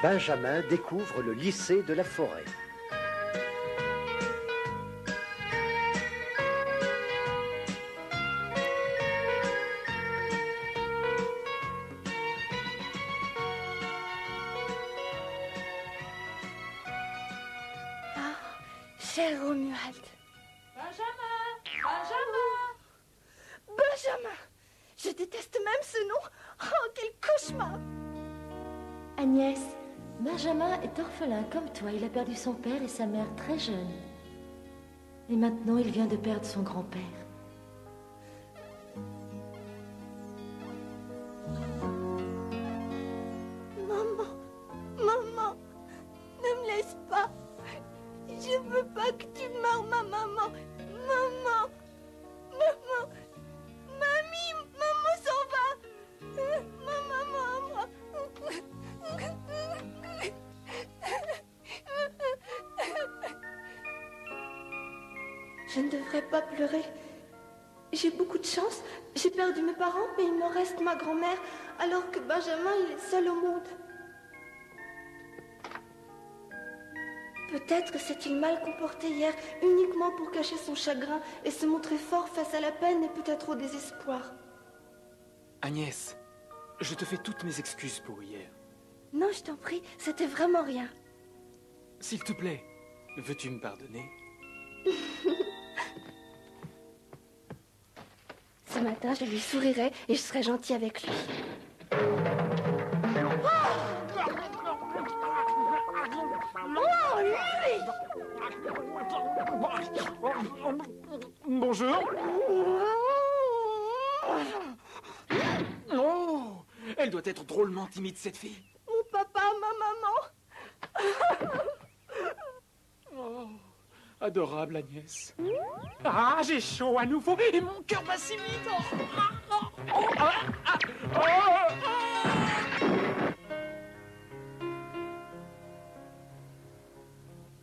Benjamin découvre le lycée de la forêt. Ah, cher Romuald. Benjamin! Je déteste même ce nom. Oh, quel cauchemar! Agnès, Benjamin est orphelin comme toi. Il a perdu son père et sa mère très jeune. Et maintenant, il vient de perdre son grand-père. Maman, ne me laisse pas. Je veux pas que tu meurs, ma maman. Maman, mamie, maman s'en va. Maman. Je ne devrais pas pleurer. J'ai beaucoup de chance. J'ai perdu mes parents, mais il me reste ma grand-mère, alors que Benjamin, il est seul au monde. Peut-être s'est-il mal comporté hier, uniquement pour cacher son chagrin et se montrer fort face à la peine et peut-être au désespoir. Agnès, je te fais toutes mes excuses pour hier. Non, je t'en prie, c'était vraiment rien. S'il te plaît, veux-tu me pardonner? Ce matin, je lui sourirai et je serai gentille avec lui. Bonjour. Oh, elle doit être drôlement timide, cette fille. Mon papa, ma maman. Oh, adorable Agnès. Ah, j'ai chaud à nouveau et mon cœur bat si vite.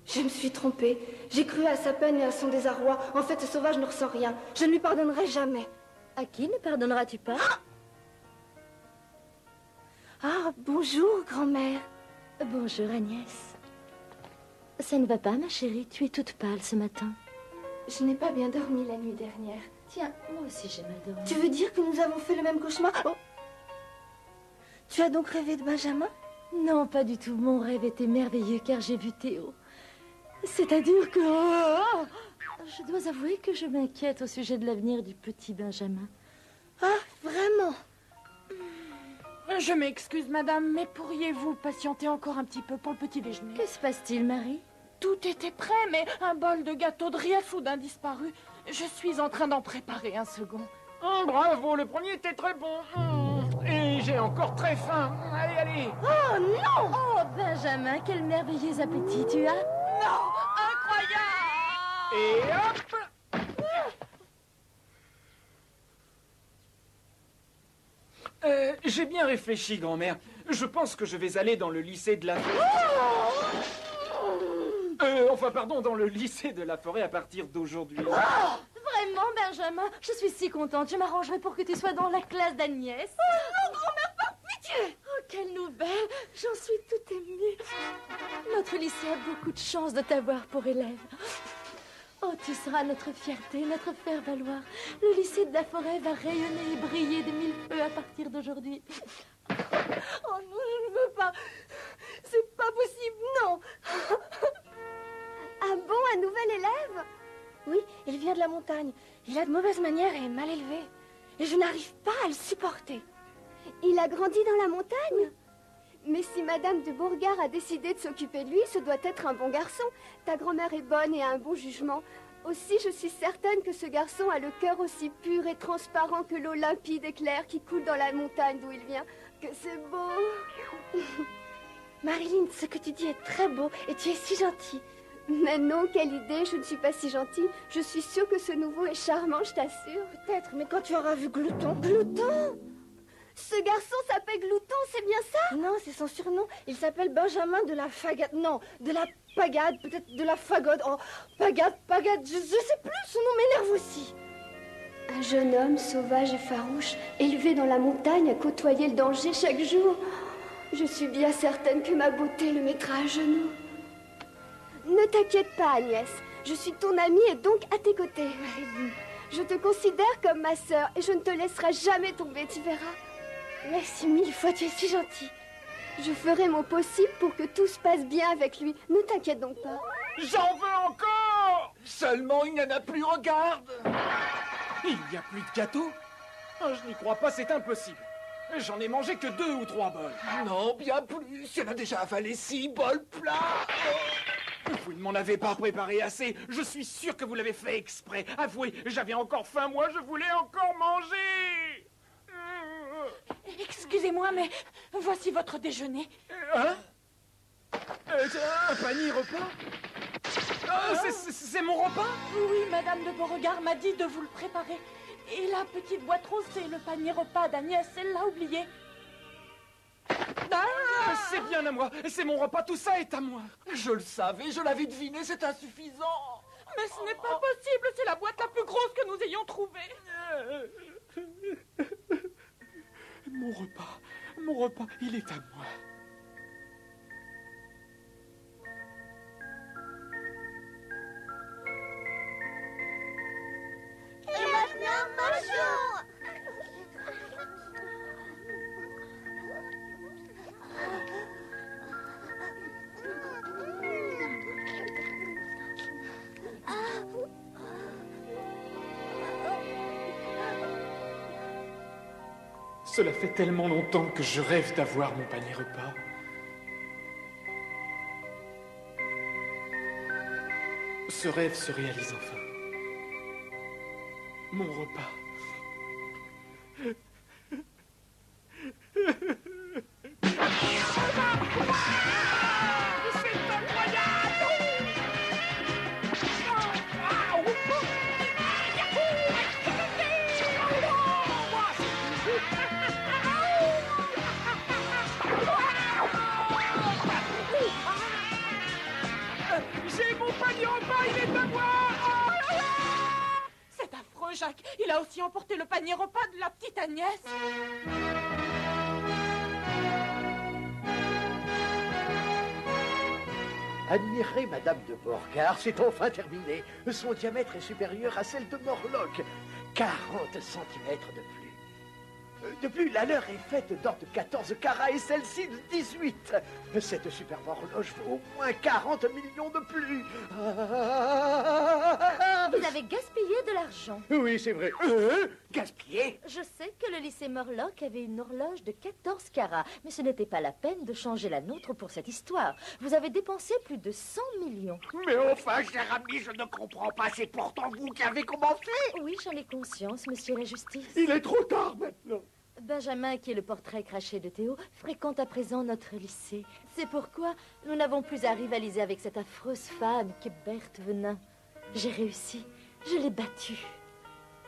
Je me suis trompée. J'ai cru à sa peine et à son désarroi. En fait, ce sauvage ne ressent rien. Je ne lui pardonnerai jamais. À qui ne pardonneras-tu pas? Ah, bonjour, grand-mère. Bonjour, Agnès. Ça ne va pas, ma chérie? Tu es toute pâle ce matin. Je n'ai pas bien dormi la nuit dernière. Tiens, moi aussi j'ai mal dormi. Tu veux dire que nous avons fait le même cauchemar? Oh. Tu as donc rêvé de Benjamin? Non, pas du tout. Mon rêve était merveilleux car j'ai vu Théo. C'est-à-dire que... je dois avouer que je m'inquiète au sujet de l'avenir du petit Benjamin. Ah, vraiment? Je m'excuse, madame, mais pourriez-vous patienter encore un petit peu pour le petit déjeuner? Que se passe-t-il, Marie? Tout était prêt, mais un bol de gâteau de riz a soudain disparu. Je suis en train d'en préparer un second. Bravo, le premier était très bon. Et j'ai encore très faim. Allez. Oh, non! Oh, Benjamin, quel merveilleux appétit tu as! Non! Incroyable! Et hop! J'ai bien réfléchi, grand-mère. Je pense que je vais aller dans le lycée de la forêt. Dans le lycée de la forêt à partir d'aujourd'hui. Vraiment, Benjamin, je suis si contente. Je m'arrangerai pour que tu sois dans la classe d'Agnès. Oh non, grand-mère, par pitié! Oh, quelle nouvelle! J'en suis toute émue. Notre lycée a beaucoup de chance de t'avoir pour élève. Oh, tu seras notre fierté, notre faire-valoir. Le lycée de la forêt va rayonner et briller de mille feux à partir d'aujourd'hui. Oh non, je ne veux pas. C'est pas possible, non. Ah bon, un nouvel élève? Oui, il vient de la montagne. Il a de mauvaises manières et est mal élevé. Et je n'arrive pas à le supporter. Il a grandi dans la montagne? Mais si Madame de Bourgard a décidé de s'occuper de lui, ce doit être un bon garçon. Ta grand-mère est bonne et a un bon jugement. Aussi, je suis certaine que ce garçon a le cœur aussi pur et transparent que l'eau limpide et claire qui coule dans la montagne d'où il vient. Que c'est beau. Marilyn, ce que tu dis est très beau et tu es si gentille. Mais non, quelle idée, je ne suis pas si gentille. Je suis sûre que ce nouveau est charmant, je t'assure. Peut-être, mais quand tu auras vu Glouton... Glouton? Ce garçon s'appelle Glouton, c'est bien ça? Non, c'est son surnom. Il s'appelle Benjamin de la Fagade. Non, de la Pagade, peut-être de la Fagode. Oh, Pagade, je sais plus, son nom m'énerve aussi. Un jeune homme sauvage et farouche, élevé dans la montagne, à côtoyer le danger chaque jour. Je suis bien certaine que ma beauté le mettra à genoux. Ne t'inquiète pas, Agnès. Je suis ton amie et donc à tes côtés. Je te considère comme ma sœur et je ne te laisserai jamais tomber, tu verras. Merci 1000 fois, tu es si gentil. Je ferai mon possible pour que tout se passe bien avec lui. Ne t'inquiète donc pas. J'en veux encore! Seulement, il n'y en a plus, regarde! Il n'y a plus de gâteau? Ah, je n'y crois pas, c'est impossible. J'en ai mangé que 2 ou 3 bols. Non, bien plus. Il y en a déjà avalé 6 bols plats. Vous ne m'en avez pas préparé assez. Je suis sûr que vous l'avez fait exprès. Avouez, j'avais encore faim, moi, je voulais encore manger. Excusez-moi, mais voici votre déjeuner. Hein? Un panier repas? C'est mon repas? Oui, Madame de Beauregard m'a dit de vous le préparer. Et la petite boîte rose, c'est le panier repas d'Agnès, elle l'a oublié. C'est bien à moi, c'est mon repas, tout ça est à moi. Je le savais, je l'avais deviné, c'est insuffisant. Mais ce n'est pas possible, c'est la boîte la plus grosse que nous ayons trouvée. Mon repas, il est à moi. Et maintenant, mangeons! Cela fait tellement longtemps que je rêve d'avoir mon panier repas. Ce rêve se réalise enfin. Mon repas. C'est incroyable! J'ai mon panier repas, il est à moi! C'est affreux, Jacques. Il a aussi emporté le panier repas de la petite Agnès. Admirez Madame de Beauregard, c'est enfin terminé. Son diamètre est supérieur à celle de Morlock. 40 centimètres de plus. De plus, la leur est faite d'or de 14 carats et celle-ci de 18. Cette superbe horloge vaut au moins 40 millions de plus. Vous avez gaspillé de l'argent. Oui, c'est vrai. Gaspillé? Je sais que le lycée Morlock avait une horloge de 14 carats, mais ce n'était pas la peine de changer la nôtre pour cette histoire. Vous avez dépensé plus de 100 millions. Mais enfin, cher ami, je ne comprends pas. C'est pourtant vous qui avez commencé. Oui, j'en ai conscience, monsieur la justice. Il est trop tard maintenant. Benjamin, qui est le portrait craché de Théo, fréquente à présent notre lycée. C'est pourquoi nous n'avons plus à rivaliser avec cette affreuse femme qu'est Berthe Venin. J'ai réussi, je l'ai battue.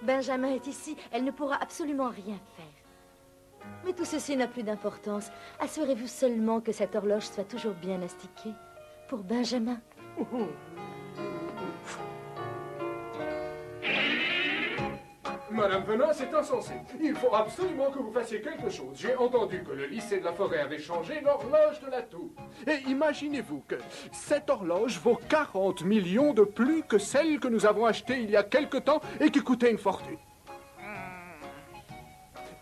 Benjamin est ici, elle ne pourra absolument rien faire. Mais tout ceci n'a plus d'importance. Assurez-vous seulement que cette horloge soit toujours bien astiquée. Pour Benjamin. Madame Venin, c'est insensé. Il faut absolument que vous fassiez quelque chose. J'ai entendu que le lycée de la Forêt avait changé l'horloge de la tour. Et imaginez-vous que cette horloge vaut 40 millions de plus que celle que nous avons achetée il y a quelque temps et qui coûtait une fortune.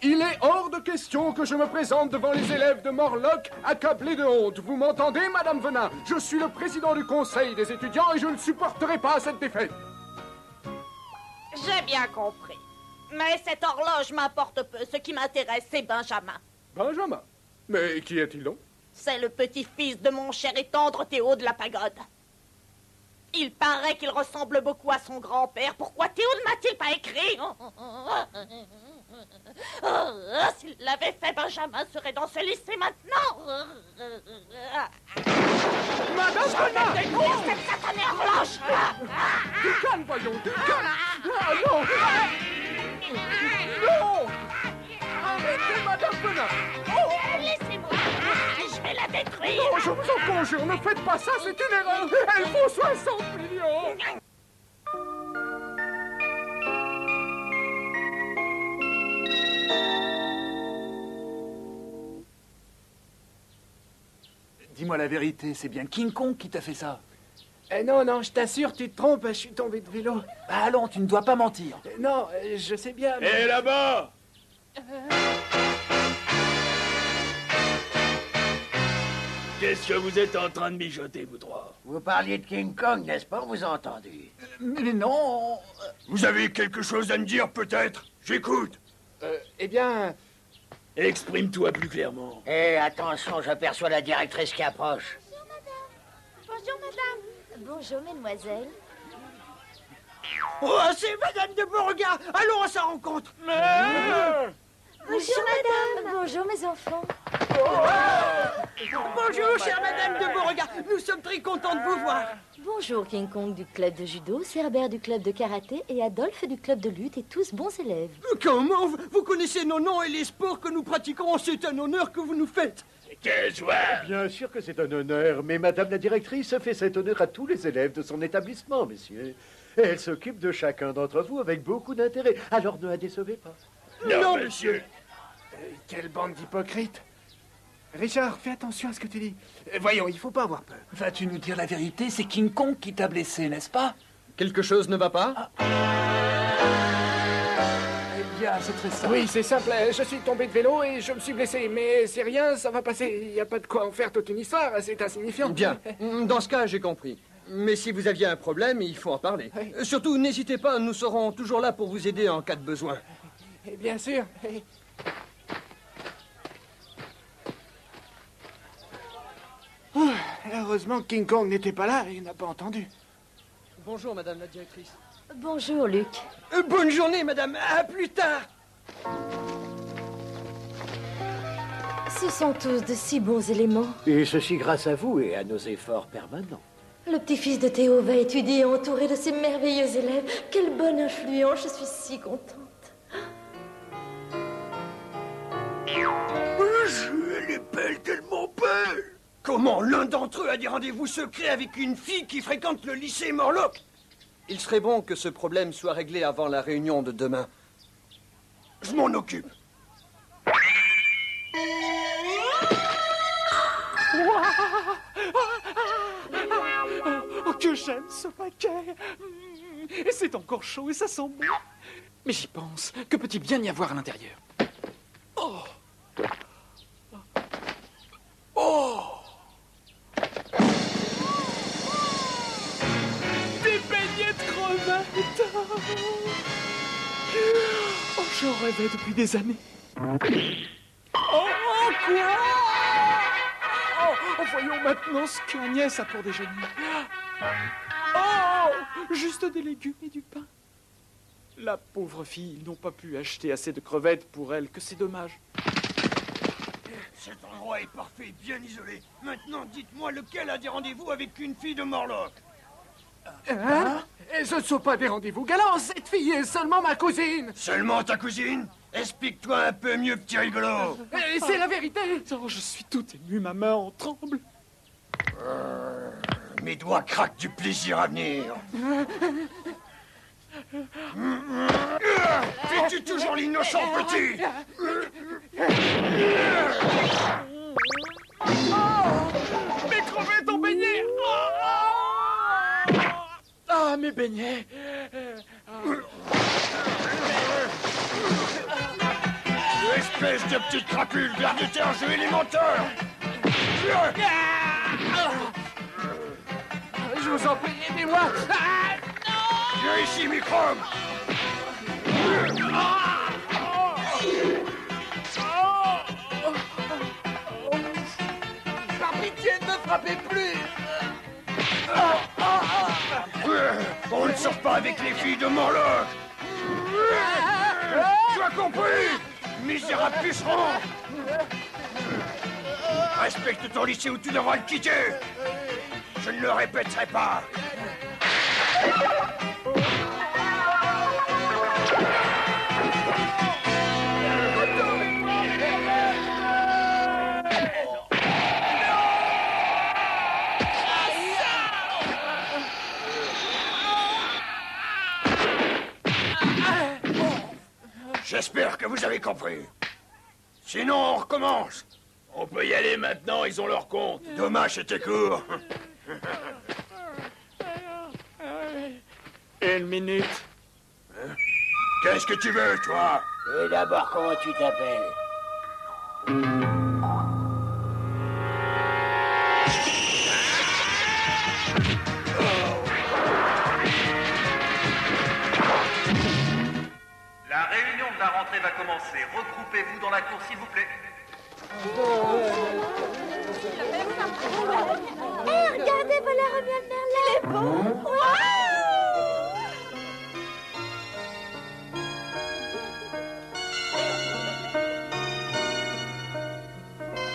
Il est hors de question que je me présente devant les élèves de Morlock accablés de honte. Vous m'entendez, Madame Venin? Je suis le président du conseil des étudiants et je ne supporterai pas cette défaite. J'ai bien compris. Mais cette horloge m'importe peu. Ce qui m'intéresse, c'est Benjamin. Benjamin? Mais qui est-il donc? C'est le petit-fils de mon cher et tendre Théo de la Pagode. Il paraît qu'il ressemble beaucoup à son grand-père. Pourquoi Théo ne m'a-t-il pas écrit? S'il l'avait fait, Benjamin serait dans ce lycée maintenant. Madame Venin! Détruire cette satanée horloge! Du calme, voyons, du calme! Ah non! Non! Arrêtez, Madame Venin! Laissez-moi! Je vais la détruire! Non, je vous en conjure, ne faites pas ça, c'est une erreur! Elle vaut 60 millions! Dis-moi la vérité, c'est bien King Kong qui t'a fait ça. Non, non, je t'assure, tu te trompes, je suis tombé de vélo. Bah allons, tu ne dois pas mentir. Non, je sais bien, mais... Et là-bas! Qu'est-ce que vous êtes en train de mijoter, vous trois? Vous parliez de King Kong, n'est-ce pas, vous avez entendu? Mais non... Vous avez quelque chose à me dire, peut-être? J'écoute. Eh bien... Exprime-toi plus clairement. Eh, attention, j'aperçois la directrice qui approche. Bonjour, madame. Bonjour, mademoiselle. Oh, c'est Madame de Beauregard! Allons à sa rencontre! Bonjour, madame. Bonjour, mes enfants. Bonjour, chère Madame de Beauregard! Nous sommes très contents de vous voir! Bonjour, King Kong du club de judo, Cerbère du club de karaté et Adolphe du club de lutte et tous bons élèves. Comment? Vous connaissez nos noms et les sports que nous pratiquons? C'est un honneur que vous nous faites! Qu'est-ce que... Bien sûr que c'est un honneur, mais Madame la directrice fait cet honneur à tous les élèves de son établissement, messieurs. Et elle s'occupe de chacun d'entre vous avec beaucoup d'intérêt, alors ne la décevez pas. Non, monsieur. Quelle bande d'hypocrites! Richard, fais attention à ce que tu dis. Voyons, il faut pas avoir peur. Vas-tu nous dire la vérité? C'est King Kong qui t'a blessé, n'est-ce pas? Quelque chose ne va pas? Eh bien, c'est très simple. Oui, c'est simple. Je suis tombé de vélo et je me suis blessé. Mais c'est rien, ça va passer. Il n'y a pas de quoi en faire toute une histoire. C'est insignifiant. Bien. Dans ce cas, j'ai compris. Mais si vous aviez un problème, il faut en parler. Surtout, n'hésitez pas, nous serons toujours là pour vous aider en cas de besoin. Et bien sûr. Oh, heureusement que King Kong n'était pas là et n'a pas entendu. Bonjour, madame la directrice. Bonjour, Luc. Bonne journée, madame. À plus tard. Ce sont tous de si bons éléments. Et ceci grâce à vous et à nos efforts permanents. Le petit-fils de Théo va étudier entouré de ces merveilleux élèves. Quelle bonne influence, je suis si contente. Elle est belle, tellement belle. Comment l'un d'entre eux a des rendez-vous secrets avec une fille qui fréquente le lycée Morlock? Il serait bon que ce problème soit réglé avant la réunion de demain. Je m'en occupe. Oh, que j'aime ce paquet. Et c'est encore chaud et ça sent bon. Mais j'y pense. Que peut-il bien y avoir à l'intérieur? Oh. Oh. Des beignets de crevettes. Oh, j'en rêvais depuis des années. Oh, quoi? Oh, voyons maintenant ce qu'Agnès a pour déjeuner. Oh, juste des légumes et du pain. La pauvre fille, ils n'ont pas pu acheter assez de crevettes pour elle, que c'est dommage. Cet endroit est parfait, bien isolé. Maintenant, dites-moi lequel a des rendez-vous avec une fille de Morlock. Hein? Et ce ne sont pas des rendez-vous galants, cette fille est seulement ma cousine. Seulement ta cousine? Explique-toi un peu mieux, petit rigolo. Et c'est la vérité. Oh, je suis tout ému, ma main en tremble. Mes doigts craquent du plaisir à venir. Fais-tu toujours l'innocent, petit? Mes crevettes ont baigné. Ah, mes beignets. Espèce de petite crapule, garde tes jeu élémentaire. Je vous en prie, aidez-moi. Viens ici, microbe. Par pitié, ne me frappez plus. On ne sort pas avec les filles de Morlock. Tu as compris? Misérable puceron. Respecte ton lycée ou tu devras le quitter. Je ne le répéterai pas. J'espère que vous avez compris. Sinon, on recommence. On peut y aller maintenant, ils ont leur compte. Dommage, c'était court. Une minute. Hein? Qu'est-ce que tu veux, toi? Et d'abord, comment tu t'appelles? La réunion de la rentrée va commencer. Regroupez-vous dans la cour, s'il vous plaît. Hé, regardez, voilà Romuald Merlin. Il est beau.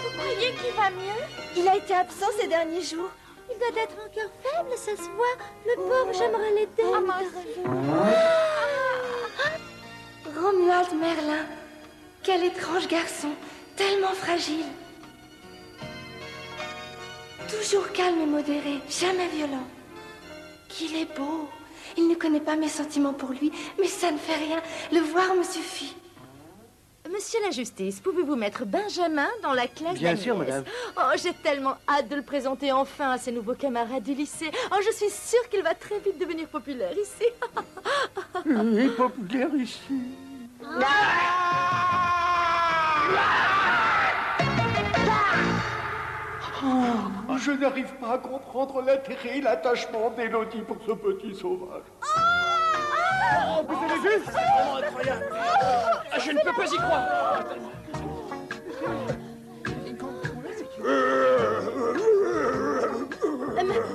Vous croyez qu'il va mieux? Il a été absent ces derniers jours. Il doit être encore faible, ça se voit. Le pauvre, j'aimerais l'aider. Romuald Merlin. Quel étrange garçon, tellement fragile. Toujours calme et modéré, jamais violent. Qu'il est beau. Il ne connaît pas mes sentiments pour lui, mais ça ne fait rien. Le voir me suffit. Monsieur la Justice, pouvez-vous mettre Benjamin dans la classe Bien d'Agnès? sûr, madame. Oh, j'ai tellement hâte de le présenter enfin à ses nouveaux camarades du lycée. Oh, je suis sûre qu'il va très vite devenir populaire ici. Il est populaire ici. Oh, je n'arrive pas à comprendre l'intérêt et l'attachement d'Élodie pour ce petit sauvage. Oh, vous avez vu? C'est vraiment incroyable. Je ne peux pas y croire.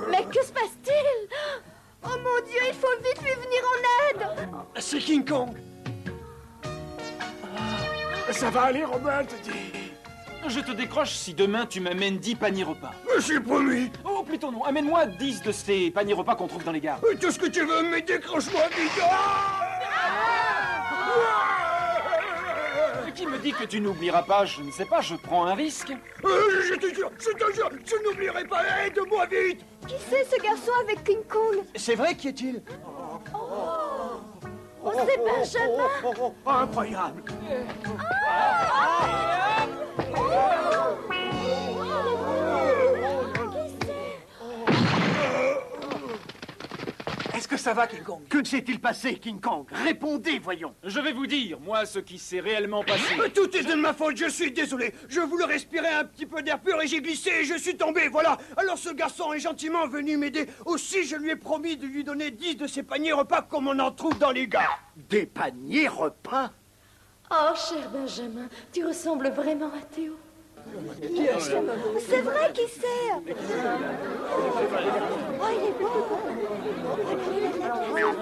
Mais que se passe-t-il? Oh mon Dieu, il faut vite lui venir en aide. C'est King Kong. Ça va aller, Romuald, dis. Je te décroche si demain tu m'amènes 10 paniers repas. J'ai promis. Oh, plutôt non. Amène-moi 10 de ces paniers repas qu'on trouve dans les gares. Tout ce que tu veux, mais décroche-moi vite. Qui me dit que tu n'oublieras pas? Je ne sais pas, je prends un risque. Je te jure, je n'oublierai pas. Aide-moi vite. Qui c'est ce garçon avec King Kong? C'est vrai, qui est-il? Oh, c'est Benjamin. Incroyable. Est-ce que ça va, King Kong? Que s'est-il passé, King Kong? Répondez, voyons. Je vais vous dire, moi, ce qui s'est réellement passé. Tout est de ma faute, je suis désolé. Je voulais respirer un petit peu d'air pur et j'ai glissé et je suis tombé, voilà. Alors ce garçon est gentiment venu m'aider. Aussi, je lui ai promis de lui donner 10 de ces paniers repas comme on en trouve dans les gares. Des paniers repas? Oh, cher Benjamin, tu ressembles vraiment à Théo. C'est vrai, qui c'est? Oh, il est beau.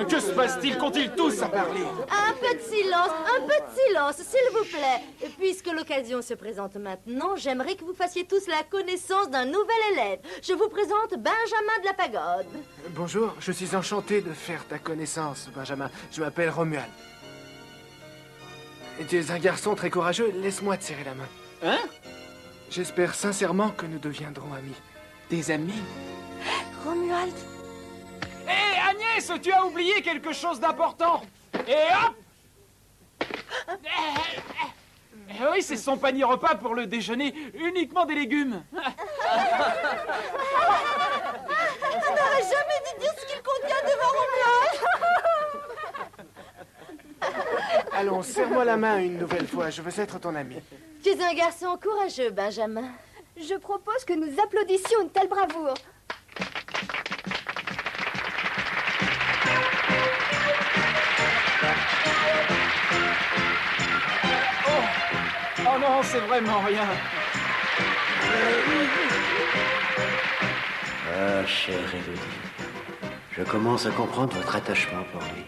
Que se passe-t-il? Qu'ont-ils tous à parler? Un peu de silence, s'il vous plaît. Puisque l'occasion se présente maintenant, j'aimerais que vous fassiez tous la connaissance d'un nouvel élève. Je vous présente Benjamin de la Pagode. Bonjour, je suis enchanté de faire ta connaissance, Benjamin. Je m'appelle Romuald. Tu es un garçon très courageux, laisse-moi te serrer la main. Hein? J'espère sincèrement que nous deviendrons amis. Des amis? Romuald. Hé, Agnès, tu as oublié quelque chose d'important. Et hop! Oui, c'est son panier repas pour le déjeuner, uniquement des légumes. On n'aurait jamais dû dire ce qu'il contient devant Romuald. Allons, serre-moi la main une nouvelle fois, je veux être ton ami. Tu es un garçon courageux, Benjamin. Je propose que nous applaudissions une telle bravoure. Oh non, c'est vraiment rien. Ah, chère Élodie, je commence à comprendre votre attachement pour lui.